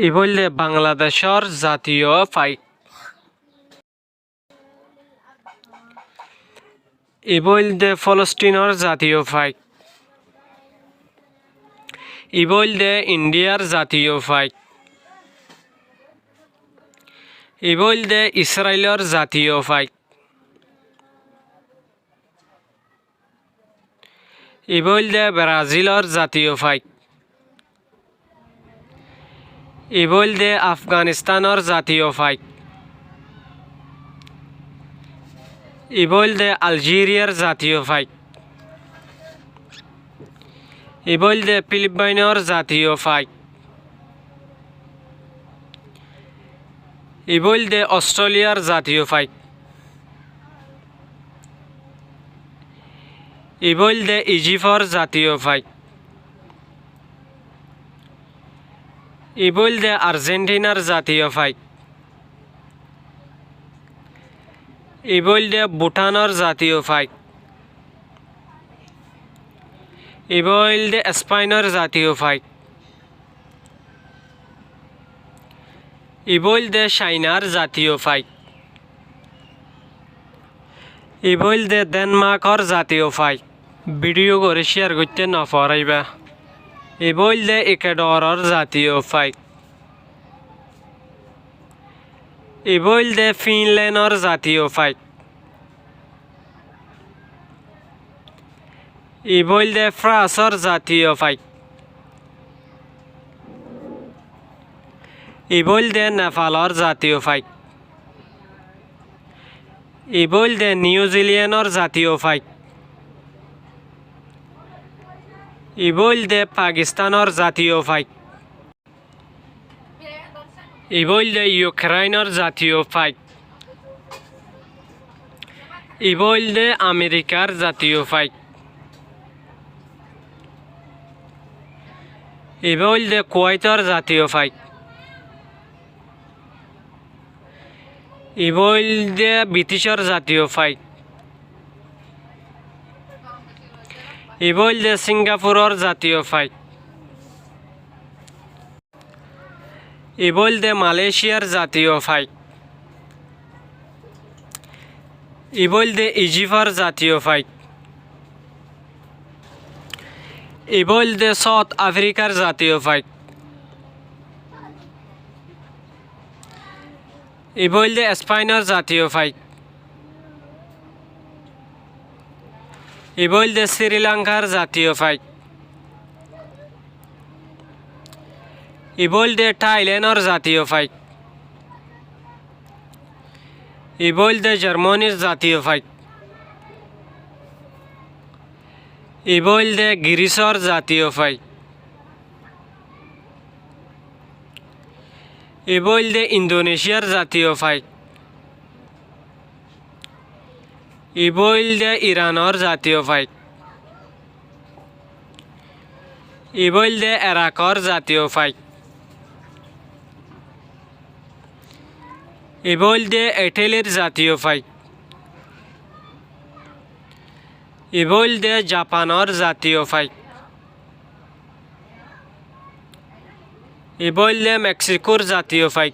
ইবইলে বাংলাদেশৰ জাতীয় ফাইক। ইবইলে ফলস্তিনৰ জাতীয় ফাইক। ইবইলে ইণ্ডিয়াৰ জাতীয় ফাইক। ইবইলে ইছৰাইলৰ জাতীয় ফাইক। ইবইলে ব্ৰাজিলৰ জাতীয় ফাইক। ইবইলে আফগানিস্তানৰ জাতীয় ফাইক। ইবইলে আলজেৰিয়াৰ জাতীয় ফাইক। ইবইলে ফিলিপাইনৰ জাতীয় ফাইক। ইবইলে অষ্ট্ৰেলিয়াৰ জাতীয় ফাইক। ইবইলে ইজিপ্টৰ জাতীয় ফাইক। ইবইলে আৰ্জেণ্টিনাৰ জাতীয় ফাইক। ইবইলে ভুটানৰ জাতীয় ফাইক। ইবইলে স্পেইনৰ জাতীয় ফাইক। ইবইলে চাইনাৰ জাতীয় ফাইক। ইবইলে ডেনমাৰ্কৰ জাতীয় ফাইক। ভিডিও করে শেয়ার করতে না পারাইবা। ইবইলে ইকুয়েডরের জাতীয় ফাইক। ইবইলে ফিনল্যান্ডের জাতীয় ফাইক। ইবইলে ফ্রান্সের জাতীয় ফাইক। ইবইলে নেপালের জাতীয় ফাইক। ইবইলে নিউজিল্যান্ডের জাতীয় ফাইক। ইবইলে পাকিস্তানের জাতীয় ফাইক। ইবইলে ইউক্রেনের জাতীয় ফাইক। ইবইলে আমেরিকার জাতীয় ফাইক। ইবইলে কুয়েতের জাতীয় ফাইক। ইবইলে ব্রিটিশের জাতীয় ফাইক। ইবইলে সিঙ্গাপুরের জাতীয় ফাইক। ইবইলে মালয়েশিয়ার জাতীয় ফাইক। ইবইলে ইজিপ্টের জাতীয় ফাইক। ইবইলে সাউথ আফ্রিকার জাতীয় ফাইক। ইবইলে স্পেনের জাতীয় ফাইক। ইবইলে শ্রীলঙ্কার জাতীয় ফাইক। ইবইলে থাইল্যান্ডের জাতীয় ফাইক। ইবইলে জার্মানির জাতীয় ফাইক। ইবইলে গ্রিসের জাতীয় ফাইক। ইবইলে ইন্দোনেশিয়ার জাতীয় ফাইক। ইবইলে ইরানের জাতীয় ফাইক। ইবইলে ইরাকের জাতীয় ফাইক। ইবইলে ইটালির জাতীয় ফাইক। ইবইলে জাপানের জাতীয় ফাইক। ইবইলে মেক্সিকোর জাতীয় ফাইক।